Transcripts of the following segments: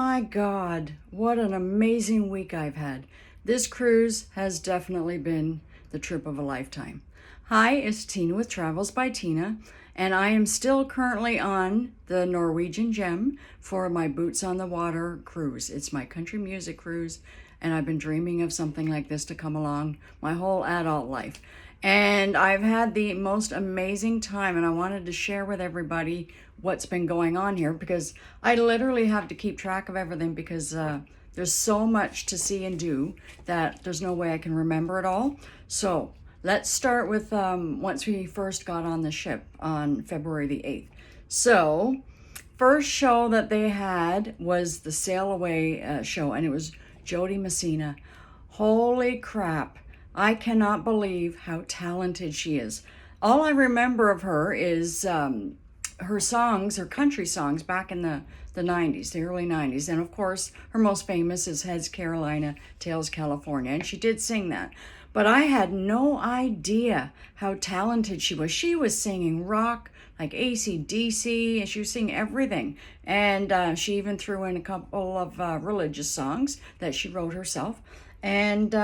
My God, what an amazing week I've had. This cruise has definitely been the trip of a lifetime. Hi, it's Tina with Travels by Tina, and I am still currently on the Norwegian Gem for my Boots on the Water cruise. It's my country music cruise, and I've been dreaming of something like this to come along my whole adult life. And I've had the most amazing time, and I wanted to share with everybody what's been going on here because I literally have to keep track of everything because there's so much to see and do that there's no way I can remember it all. So let's start with once we first got on the ship on February the 8th. So first show that they had was the Sail Away show, and it was Jody Messina. Holy crap. I cannot believe how talented she is. All I remember of her is her songs, her country songs back in the 90s, the early 90s. And of course, her most famous is Heads Carolina, Tails California. And she did sing that. But I had no idea how talented she was. She was singing rock, like AC/DC, and she was singing everything. And she even threw in a couple of religious songs that she wrote herself. And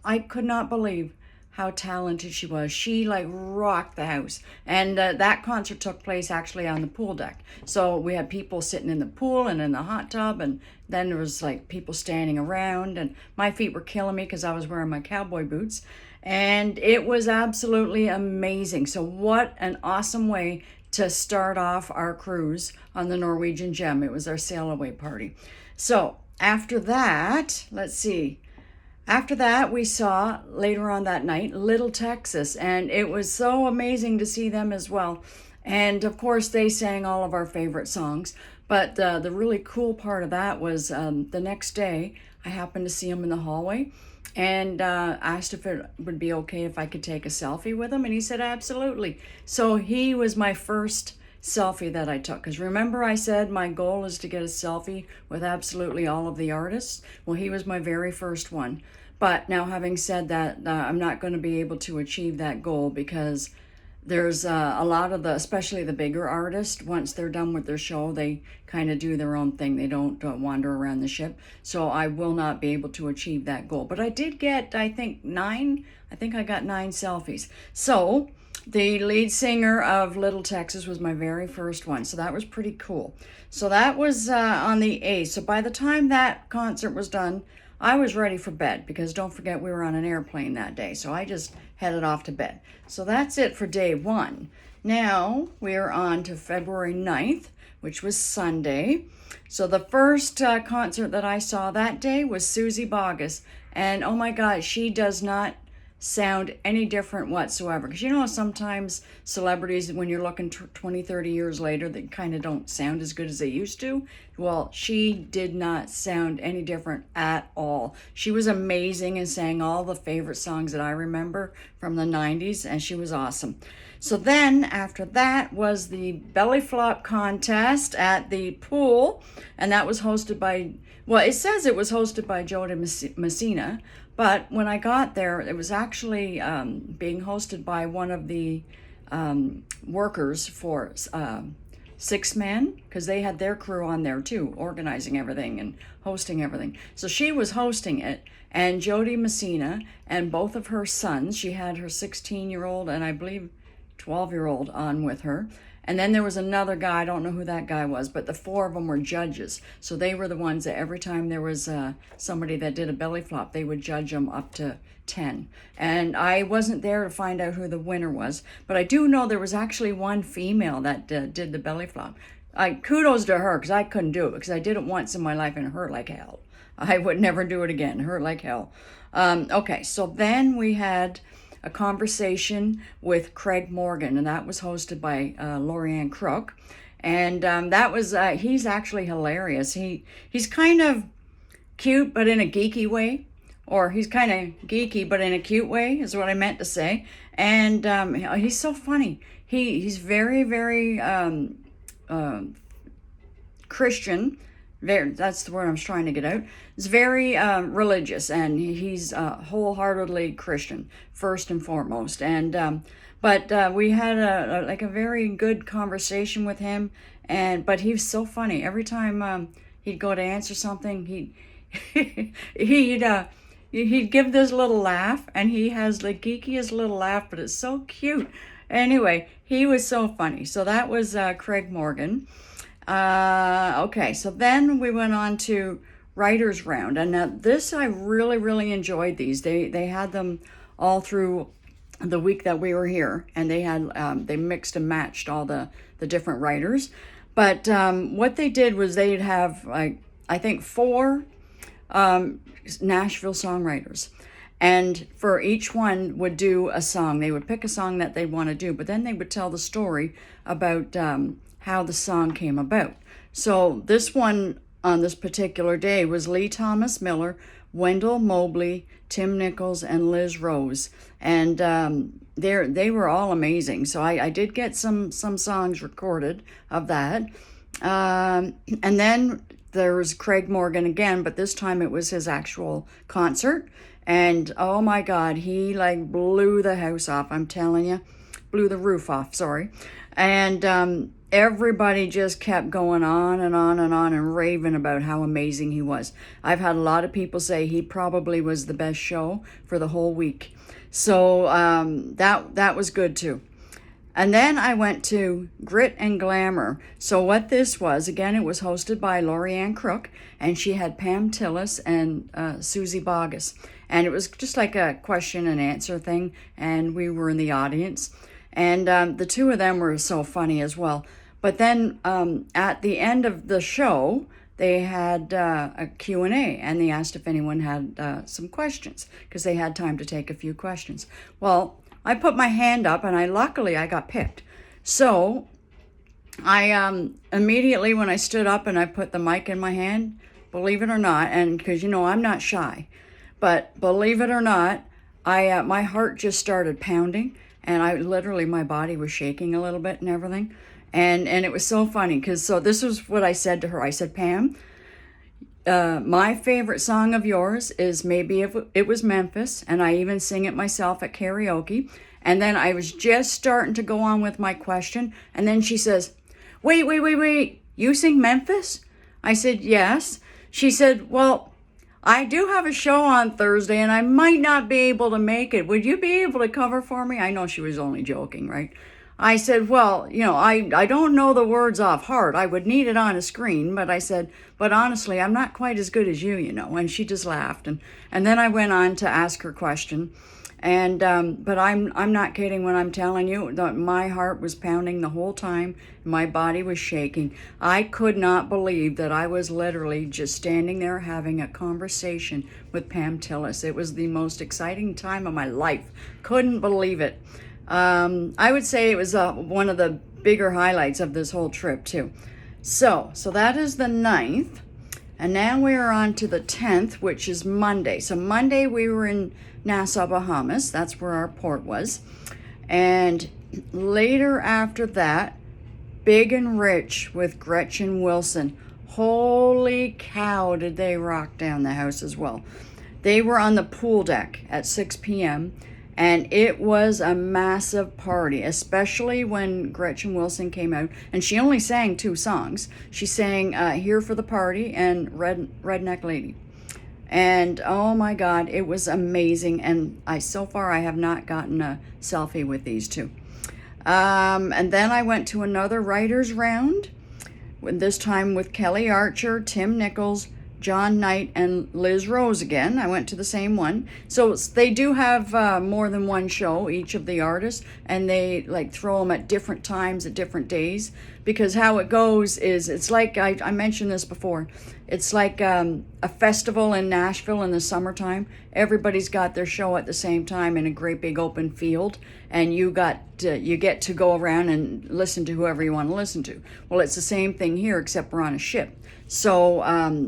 I could not believe how talented she was. She like rocked the house. And that concert took place actually on the pool deck. So we had people sitting in the pool and in the hot tub, and then there was like people standing around, and my feet were killing me because I was wearing my cowboy boots. And it was absolutely amazing. So what an awesome way to start off our cruise on the Norwegian Gem. It was our sail away party. So after that, let's see. After that, we saw later on that night Little Texas, and it was so amazing to see them as well. And of course, they sang all of our favorite songs. But the really cool part of that was the next day, I happened to see him in the hallway and asked if it would be okay if I could take a selfie with him. And he said, absolutely. So he was my first selfie that I took. Because remember I said my goal is to get a selfie with absolutely all of the artists? Well, he was my very first one. But now having said that, I'm not going to be able to achieve that goal because there's a lot of especially the bigger artists, once they're done with their show, they kind of do their own thing. They don't wander around the ship. So I will not be able to achieve that goal. But I did get, I think I got 9 selfies. So the lead singer of Little Texas was my very first one. So that was pretty cool. So that was on the 8th. So by the time that concert was done, I was ready for bed because don't forget we were on an airplane that day. So I just headed off to bed. So that's it for day 1. Now we are on to February 9th, which was Sunday. So the first concert that I saw that day was Suzy Bogguss. And oh my God, she does not sound any different whatsoever. Because you know, sometimes celebrities, when you're looking 20, 30 years later, they kind of don't sound as good as they used to. Well, she did not sound any different at all. She was amazing and sang all the favorite songs that I remember from the 90s, and she was awesome. So then after that was the belly flop contest at the pool, and that was hosted by, well, it says it was hosted by Jody Messina, but when I got there, it was actually being hosted by one of the workers for Six Man, because they had their crew on there too, organizing everything and hosting everything. So she was hosting it, and Jody Messina and both of her sons, she had her 16-year-old and I believe 12-year-old on with her. And then there was another guy, I don't know who that guy was, but the 4 of them were judges. So they were the ones that every time there was somebody that did a belly flop, they would judge them up to 10. And I wasn't there to find out who the winner was, but I do know there was actually one female that did the belly flop. Kudos to her, because I couldn't do it, because I did it once in my life and it hurt like hell. I would never do it again. It hurt like hell. Okay, so then we had a conversation with Craig Morgan, and that was hosted by Lorianne Crook. And that was, he's actually hilarious. He's kind of cute, but in a geeky way. Or he's kind of geeky, but in a cute way, is what I meant to say. And he's so funny. He's very, very Christian. That's the word I was trying to get out. He's very religious, and he's wholeheartedly Christian, first and foremost. And but we had a very good conversation with him, but he was so funny. Every time he'd go to answer something, he'd he'd give this little laugh, and he has the geekiest little laugh, but it's so cute. Anyway, he was so funny. So that was Craig Morgan. Okay, so then we went on to Writers Round, and now this I really enjoyed these. They had them all through the week that we were here, and they mixed and matched all the different writers. But what they did was they'd have, like, I think 4 Nashville songwriters, and for each one would do a song. They would pick a song that they want to do, but then they would tell the story about how the song came about. So this one on this particular day was Lee Thomas Miller, Wendell Mobley, Tim Nichols, and Liz Rose, and they were all amazing. So I did get some songs recorded of that, and then there was Craig Morgan again, but this time it was his actual concert, and oh my God, he like blew the house off. I'm telling you, blew the roof off. Sorry, and everybody just kept going on and on and on and raving about how amazing he was. I've had a lot of people say he probably was the best show for the whole week. So that was good too. And then I went to Grit and Glamour. So what this was, again, it was hosted by Lorianne Crook, and she had Pam Tillis and Susie Boggess. And it was just like a question and answer thing, and we were in the audience. And the two of them were so funny as well. But then at the end of the show, they had a Q&A, and they asked if anyone had some questions, because they had time to take a few questions. Well, I put my hand up, and luckily I got picked. So I immediately, when I stood up and I put the mic in my hand, believe it or not, and because I'm not shy, but believe it or not, my heart just started pounding, and my body was shaking a little bit and everything. And it was so funny, because this was what I said to her. I said, Pam, my favorite song of yours is Maybe If It Was Memphis, and I even sing it myself at karaoke. And then I was just starting to go on with my question, and then she says, wait, you sing Memphis? I said, yes. She said, well, I do have a show on Thursday, and I might not be able to make it. Would you be able to cover for me? I know she was only joking, right? I said, well, I don't know the words off heart. I would need it on a screen, but I said, but honestly, I'm not quite as good as you, And she just laughed, and then I went on to ask her question, and but I'm not kidding when I'm telling you that my heart was pounding the whole time. My body was shaking. I could not believe that I was literally just standing there having a conversation with Pam Tillis. It was the most exciting time of my life. Couldn't believe it. I would say it was one of the bigger highlights of this whole trip too. So that is the 9th, and now we are on to the 10th, which is Monday. So Monday we were in Nassau, Bahamas. That's where our port was. And later after that, Big and Rich with Gretchen Wilson. Holy cow, did they rock down the house as well. They were on the pool deck at 6 p.m., and it was a massive party, especially when Gretchen Wilson came out. And she only sang 2 songs. She sang Here for the Party and Redneck Lady. And oh my God, it was amazing. And so far I have not gotten a selfie with these two. And then I went to another writers round, this time with Kelly Archer, Tim Nichols, John Knight, and Liz Rose again. I went to the same one. So they do have more than one show, each of the artists, and they throw them at different times, at different days, because how it goes is, it's like, I mentioned this before, it's like a festival in Nashville in the summertime. Everybody's got their show at the same time in a great big open field, and you get to go around and listen to whoever you want to listen to. Well, it's the same thing here, except we're on a ship. So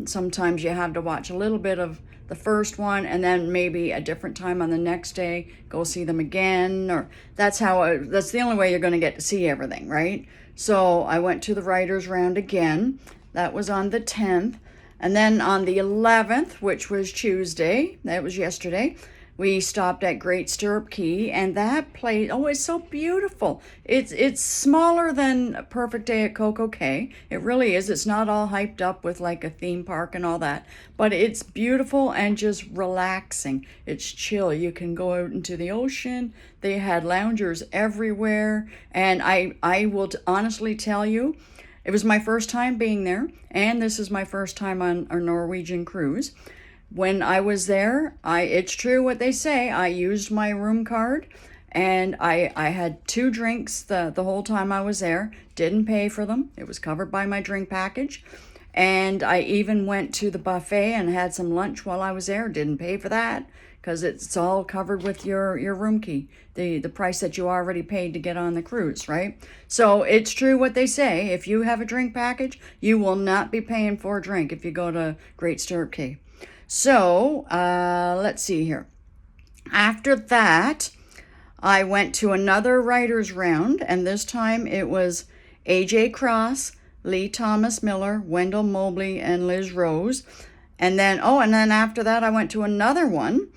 sometimes you have to watch a little bit of the first one, and then maybe a different time on the next day, go see them again, or that's the only way you're going to get to see everything, right? So I went to the writers round again. That was on the 10th. And then on the 11th, which was Tuesday, that was yesterday, We stopped at Great Stirrup Cay, and that place, oh, it's so beautiful. It's smaller than a Perfect Day at Coco Cay. It really is. It's not all hyped up with like a theme park and all that, but it's beautiful and just relaxing. It's chill. You can go out into the ocean. They had loungers everywhere, and I will honestly tell you, it was my first time being there, and this is my first time on a Norwegian cruise. When I was there, it's true what they say. I used my room card, and I had 2 drinks the whole time I was there. Didn't pay for them. It was covered by my drink package. And I even went to the buffet and had some lunch while I was there. Didn't pay for that because it's all covered with your room key, the price that you already paid to get on the cruise, right? So it's true what they say. If you have a drink package, you will not be paying for a drink if you go to Great Stirrup Cay. So let's see here. After that, I went to another writer's round, and this time it was AJ Cross, Lee Thomas Miller, Wendell Mobley, and Liz Rose. And then after that, I went to another one.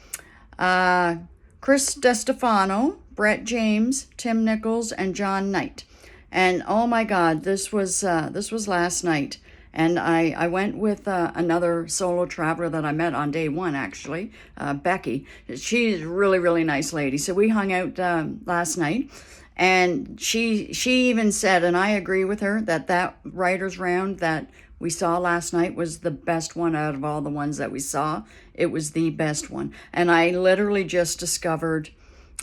Chris DeStefano, Brett James, Tim Nichols, and John Knight. And oh my God, this was last night. And I went with another solo traveler that I met on day one, actually, Becky. She's a really, really nice lady. So we hung out last night. And she even said, and I agree with her, that writer's round that we saw last night was the best one out of all the ones that we saw. It was the best one. And I literally just discovered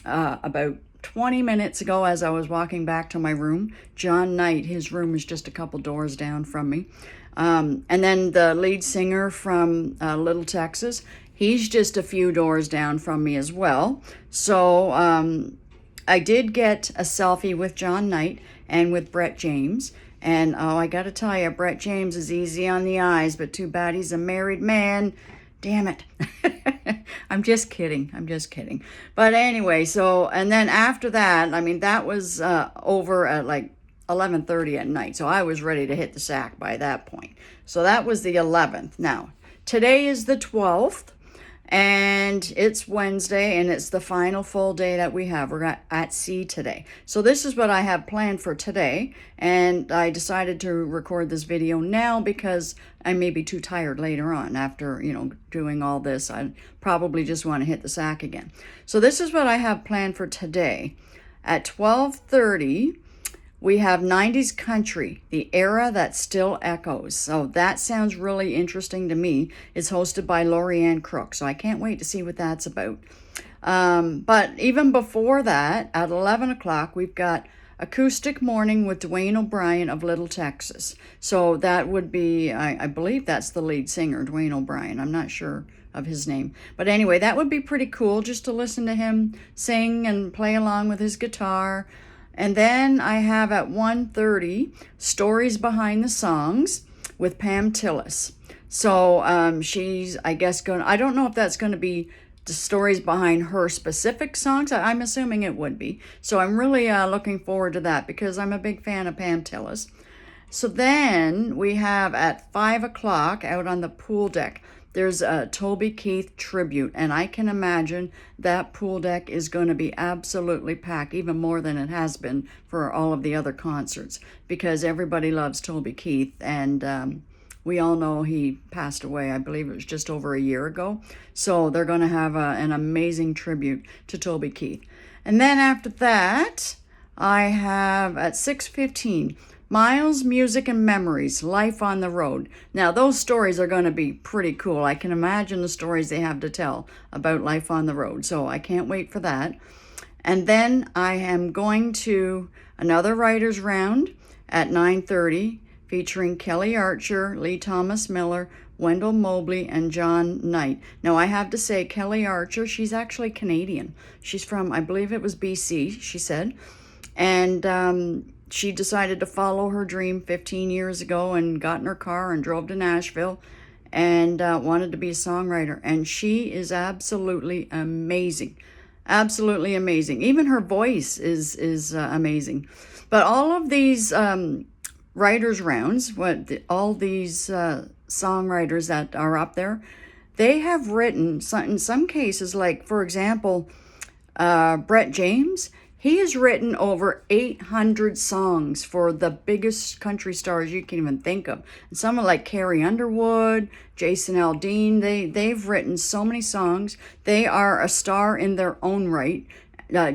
about 20 minutes ago as I was walking back to my room, John Knight, his room is just a couple doors down from me. And then the lead singer from Little Texas, he's just a few doors down from me as well. So I did get a selfie with John Knight and with Brett James. And I got to tell you, Brett James is easy on the eyes, but too bad he's a married man. Damn it. I'm just kidding. But anyway, so, and then after that, I mean, that was over at like 11:30 at night. So I was ready to hit the sack by that point. So that was the 11th. Now, today is the 12th, and it's Wednesday, and it's the final full day that we have. We're at sea today. So this is what I have planned for today, and I decided to record this video now because I may be too tired later on after, doing all this. I probably just want to hit the sack again. So this is what I have planned for today. At 12:30, we have 90s Country, the era that still echoes. So that sounds really interesting to me. It's hosted by Lorianne Crook, so I can't wait to see what that's about. But even before that, at 11 o'clock, we've got Acoustic Morning with Dwayne O'Brien of Little Texas. So that would be, I believe that's the lead singer, Dwayne O'Brien. I'm not sure of his name. But anyway, that would be pretty cool just to listen to him sing and play along with his guitar. And then I have at 1:30 Stories Behind the Songs with Pam Tillis. So she's, I guess, I don't know if that's going to be the stories behind her specific songs. I'm assuming it would be. So I'm really looking forward to that because I'm a big fan of Pam Tillis. So then we have at 5 o'clock out on the pool deck, there's a Toby Keith tribute, and I can imagine that pool deck is going to be absolutely packed, even more than it has been for all of the other concerts, because everybody loves Toby Keith, and we all know he passed away. I believe it was just over a year ago. So they're going to have an amazing tribute to Toby Keith. And then after that, I have at 6:15, Miles, Music, and Memories, Life on the Road. Now, those stories are going to be pretty cool. I can imagine the stories they have to tell about life on the road. So I can't wait for that. And then I am going to another writer's round at 9:30, featuring Kelly Archer, Lee Thomas Miller, Wendell Mobley, and John Knight. Now, I have to say, Kelly Archer, she's actually Canadian. She's from, I believe it was BC, she said. And she decided to follow her dream 15 years ago and got in her car and drove to Nashville and wanted to be a songwriter. And she is absolutely amazing. Absolutely amazing. Even her voice is amazing. But all of these writers' rounds, all these songwriters that are up there, they have written, in some cases, like, for example, Brett James, he has written over 800 songs for the biggest country stars you can even think of. And someone like Carrie Underwood, Jason Aldean, they've written so many songs. They are a star in their own right,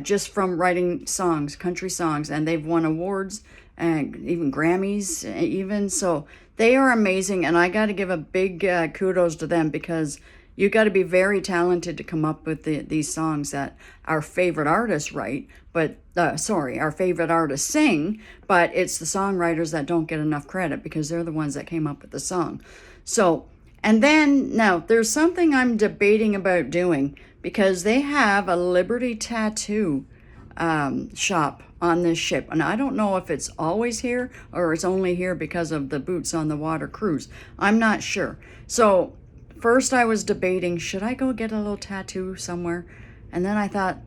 just from writing songs, country songs, and they've won awards and even Grammys, even. So they are amazing, and I got to give a big kudos to them, because you got to be very talented to come up with these songs that our favorite artists write, but our favorite artists sing, but it's the songwriters that don't get enough credit because they're the ones that came up with the song. So, and then now there's something I'm debating about doing, because they have a Liberty Tattoo shop on this ship, and I don't know if it's always here or it's only here because of the Boots on the Water cruise. I'm not sure. So first I was debating, should I go get a little tattoo somewhere? And then I thought,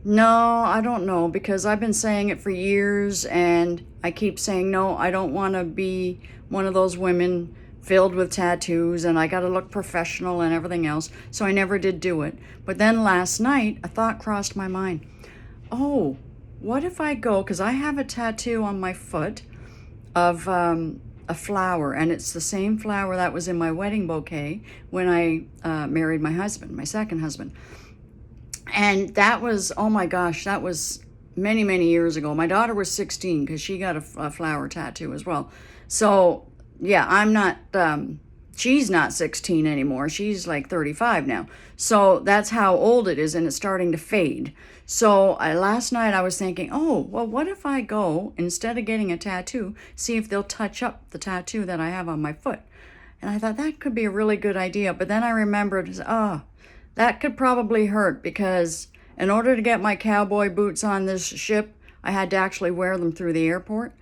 no, I don't know, because I've been saying it for years and I keep saying, no, I don't want to be one of those women filled with tattoos and I got to look professional and everything else. So I never did do it. But then last night, a thought crossed my mind. Oh, what if I go, because I have a tattoo on my foot of a flower, and it's the same flower that was in my wedding bouquet when I married my husband, my second husband. And that was, oh my gosh, that was many, many years ago. My daughter was 16 because she got a flower tattoo as well. So yeah, I'm not, she's not 16 anymore. She's like 35 now. So that's how old it is, and it's starting to fade. So last night I was thinking, oh, well, what if I go, instead of getting a tattoo, see if they'll touch up the tattoo that I have on my foot. And I thought that could be a really good idea. But then I remembered, that could probably hurt, because in order to get my cowboy boots on this ship, I had to actually wear them through the airport.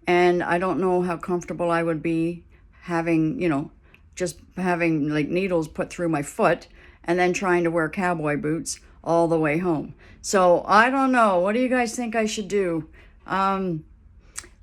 And I don't know how comfortable I would be having, just having like needles put through my foot and then trying to wear cowboy boots all the way home. So I don't know. What do you guys think I should do? I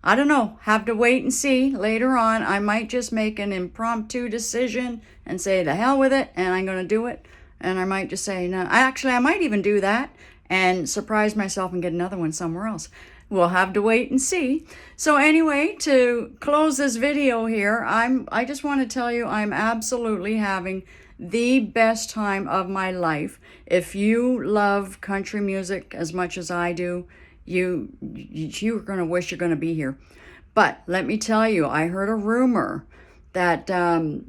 don't know. Have to wait and see later on. I might just make an impromptu decision and say the hell with it, and I'm going to do it. And I might just say, no, I might even do that and surprise myself and get another one somewhere else. We'll have to wait and see. So anyway, to close this video here, I just want to tell you I'm absolutely having the best time of my life. If you love country music as much as I do, you're going to wish you're going to be here. But let me tell you, I heard a rumor that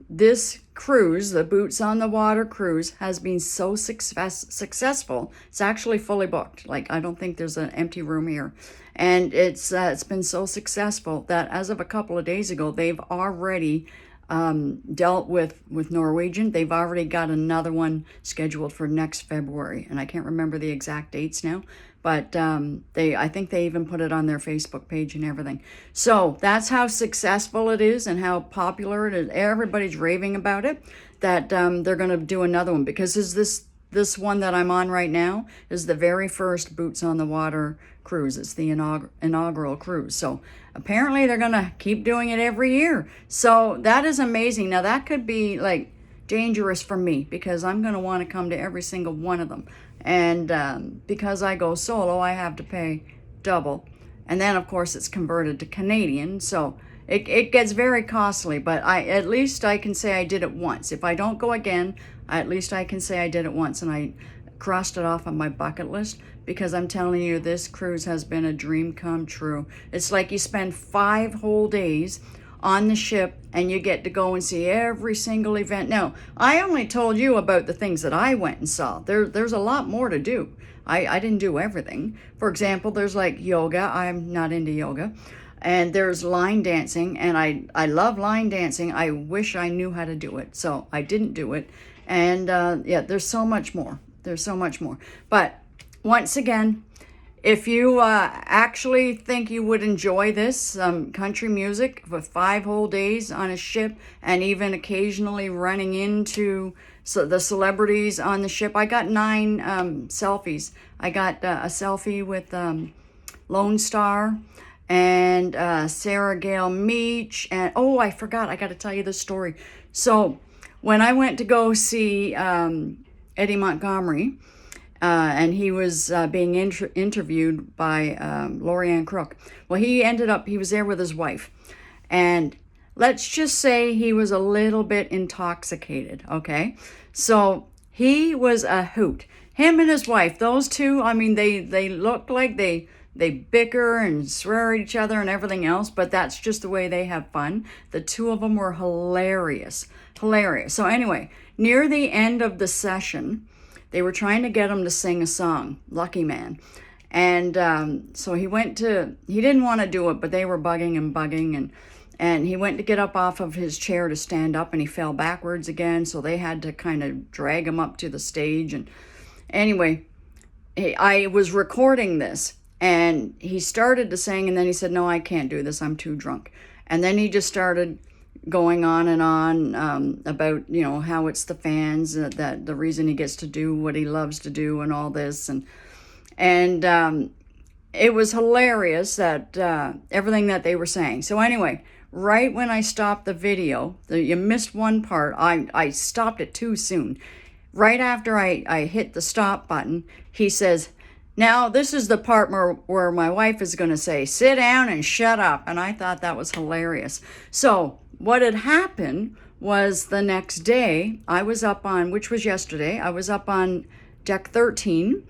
this cruise, the Boots on the Water cruise, has been so successful. It's actually fully booked. Like, I don't think there's an empty room here. And it's been so successful that as of a couple of days ago, they've already dealt with Norwegian. They've already got another one scheduled for next February, and I can't remember the exact dates now, but I think they even put it on their Facebook page and everything. So that's how successful it is and how popular it is. Everybody's raving about it, that they're going to do another one, because this one that I'm on right now is the very first Boots on the Water cruise. It's the inaugural cruise. So apparently they're going to keep doing it every year. So that is amazing. Now that could be like dangerous for me, because I'm going to want to come to every single one of them. And because I go solo, I have to pay double. And then of course it's converted to Canadian. So it gets very costly, but at least I can say I did it once. If I don't go again, at least I can say I did it once and I crossed it off on my bucket list, because I'm telling you, this cruise has been a dream come true. It's like you spend 5 whole days on the ship and you get to go and see every single event. Now, I only told you about the things that I went and saw. There's a lot more to do. I didn't do everything. For example, there's like yoga. I'm not into yoga. And there's line dancing, and I love line dancing. I wish I knew how to do it, so I didn't do it. And yeah, there's so much more. There's so much more. But once again, if you actually think you would enjoy this country music for 5 whole days on a ship, and even occasionally running into the celebrities on the ship. I got 9 selfies. I got a selfie with Lone Star and Sarah Gale Meach. And oh, I forgot. I got to tell you this story. So when I went to go see Eddie Montgomery, and he was being interviewed by Lorianne Crook. Well, he was there with his wife. And let's just say he was a little bit intoxicated, okay? So he was a hoot. Him and his wife, those two, I mean, they look like they bicker and swear at each other and everything else, but that's just the way they have fun. The two of them were hilarious. Hilarious. So anyway, near the end of the session, they were trying to get him to sing a song, Lucky Man. And so he didn't want to do it, but they were bugging, and he went to get up off of his chair to stand up, and he fell backwards again, so they had to kind of drag him up to the stage. And anyway, I was recording this, and he started to sing, and then he said, no, I can't do this, I'm too drunk. And then he just started going on and on about, how it's the fans, that the reason he gets to do what he loves to do and all this. And it was hilarious, that everything that they were saying. So anyway, right when I stopped the video, you missed one part. I stopped it too soon. Right after I hit the stop button, he says, now this is the part where my wife is going to say, sit down and shut up. And I thought that was hilarious. So what had happened was the next day, I was up on, which was yesterday, I was up on deck 13,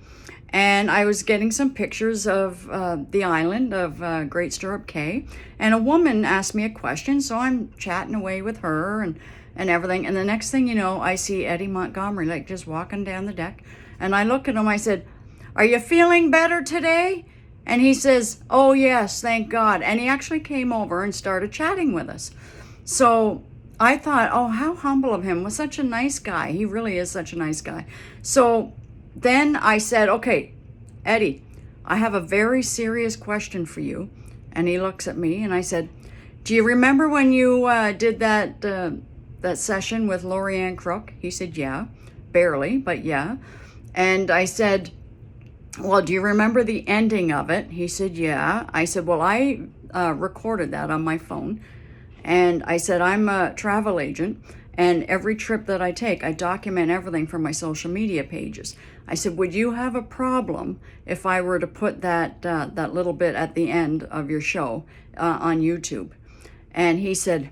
and I was getting some pictures of the island of Great Stirrup Cay, and a woman asked me a question, so I'm chatting away with her and everything, and the next thing you know, I see Eddie Montgomery like just walking down the deck, and I look at him, I said, are you feeling better today? And he says, oh yes, thank God. And he actually came over and started chatting with us. So I thought, oh, how humble of him. Was such a nice guy. He really is such a nice guy. So then I said, okay, Eddie, I have a very serious question for you. And he looks at me and I said, do you remember when you did that session with Lorianne Crook? He said, yeah, barely, but yeah. And I said, well, do you remember the ending of it? He said, yeah. I said, well, I recorded that on my phone. And I said, I'm a travel agent, and every trip that I take, I document everything for my social media pages. I said, would you have a problem if I were to put that little bit at the end of your show on YouTube? And he said,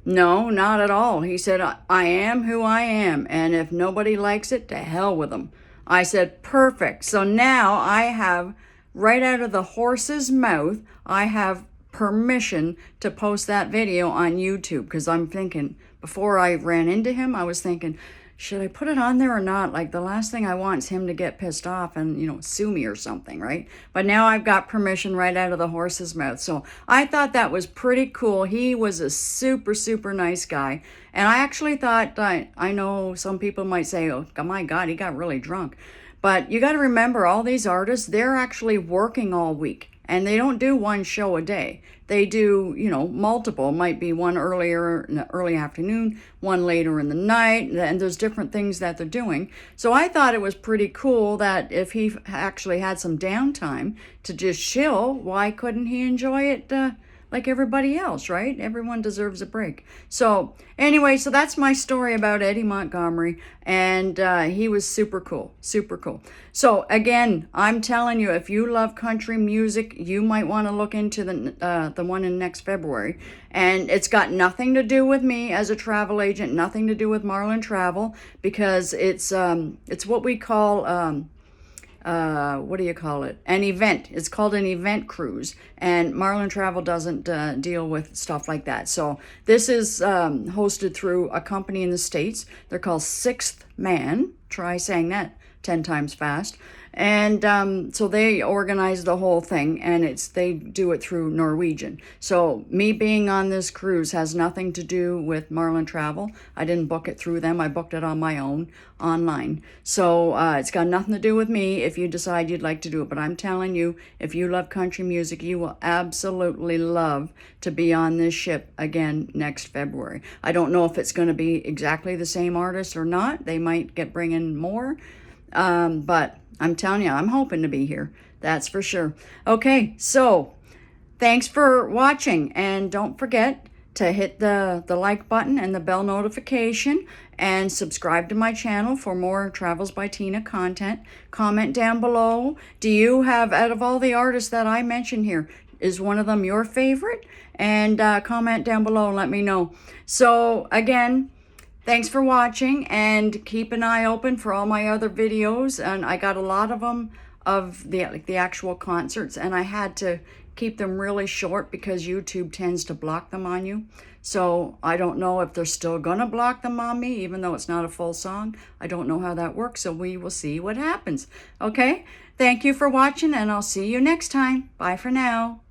no, not at all. He said, I am who I am, and if nobody likes it, to hell with them. I said, perfect. So now I have, right out of the horse's mouth, I have permission to post that video on YouTube, because I'm thinking, before I ran into him, I was thinking, should I put it on there or not? Like, the last thing I want is him to get pissed off and, sue me or something, right? But now I've got permission right out of the horse's mouth. So I thought that was pretty cool. He was a super, super nice guy. And I actually thought, I know some people might say, oh my God, he got really drunk. But you got to remember, all these artists, they're actually working all week. And they don't do one show a day. They do, multiple. Might be one earlier in the early afternoon, one later in the night, and there's different things that they're doing. So I thought it was pretty cool that if he actually had some downtime to just chill, why couldn't he enjoy it like everybody else, right? Everyone deserves a break. So anyway, so that's my story about Eddie Montgomery, and he was super cool, super cool. So again, I'm telling you, if you love country music, you might want to look into the one in next February. And it's got nothing to do with me as a travel agent, nothing to do with Marlin Travel, because it's what we call what do you call it? An event. It's called an event cruise, and Marlin Travel doesn't deal with stuff like that. So this is hosted through a company in the States. They're called Sixth Man. Try saying that 10 times fast. And so they organize the whole thing, and they do it through Norwegian. So me being on this cruise has nothing to do with Marlin Travel. I didn't book it through them. I booked it on my own online. So it's got nothing to do with me if you decide you'd like to do it. But I'm telling you, if you love country music, you will absolutely love to be on this ship again next February. I don't know if it's going to be exactly the same artist or not. They might bring in more. But I'm telling you, I'm hoping to be here. That's for sure. Okay, so thanks for watching. And don't forget to hit the like button and the bell notification, and subscribe to my channel for more Travels by Tina content. Comment down below. Do you have, out of all the artists that I mentioned here, is one of them your favorite? And comment down below and let me know. So again, thanks for watching, and keep an eye open for all my other videos. And I got a lot of them of the actual concerts, and I had to keep them really short because YouTube tends to block them on you. So I don't know if they're still gonna block them on me, even though it's not a full song. I don't know how that works, so we will see what happens. Okay, thank you for watching, and I'll see you next time. Bye for now.